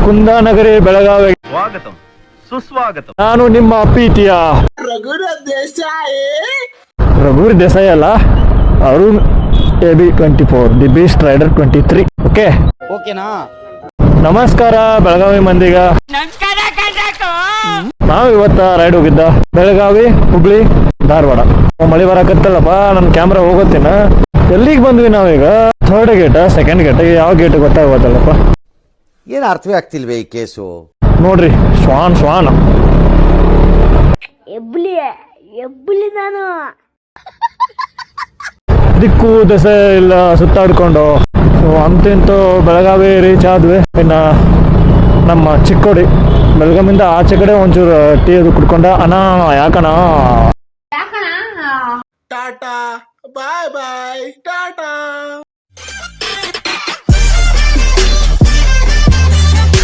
ಕುಂದಾನಗರಿ ಬೆಳಗಾವಿ ಸ್ವಾಗತಂ ಸುಸ್ವಾಗತಂ. ನಾನು ನಿಮ್ಮ ಪ್ರೀತಿಯ ರಘುವೀರ್ ದೇಸಾಯಿ ಅಲ್ಲ, Arun AB24 the beast rider 23. ಓಕೆನಾ? ನಮಸ್ಕಾರ ಬೆಳಗಾವಿ ಮಂದಿಗ. ನಾವು ಇವತ್ತ ರೈಡ್ ಹೋಗಿದ್ದ ಬೆಳಗಾವಿ, ಹುಬ್ಳಿ, ಧಾರವಾಡ. ಮಳಿ ಬರಾಕತ್ತಲ್ಲಪ್ಪ, ನನ್ನ ಕ್ಯಾಮ್ರಾ ಹೋಗತ್ತೇನ. ಎಲ್ಲಿಗೆ ಬಂದ್ವಿ ನಾವೀಗ? ಥರ್ಡ್ ಗೇಟ, ಸೆಕೆಂಡ್ ಗೇಟ್, ಯಾವ ಗೇಟ್ ಗೊತ್ತಾಗೋದಲ್ಲಪ್ಪ. ಏನು ಅರ್ಥವೇ ಆಗ್ತಿಲ್ವೇ ಈ ಕೇಸು? ನೋಡ್ರಿ, ಶ್ವಾನ ಎಬ್ಬಲಿ ನಾನು ದಿಕ್ಕು ದೆಸೆ ಇಲ್ಲ ಸುತ್ತಾಡ್ಕೊಂಡು ಅಂತೂ ಬೆಳಗಾವಿ ರೀಚ್ ಆದ್ವಿ. ಇನ್ನು ನಮ್ಮ ಚಿಕ್ಕೋಡಿ ಬೆಳಗಾವಿಂದ ಆಚೆ ಕಡೆ ಒಂಚೂರು ಟೀ ಅದು ಕುಡ್ಕೊಂಡ ಯಾಕಣ ಟಾಟಾ ಬಾಯ್ ಬಾಯ್ ಟಾಟಾ.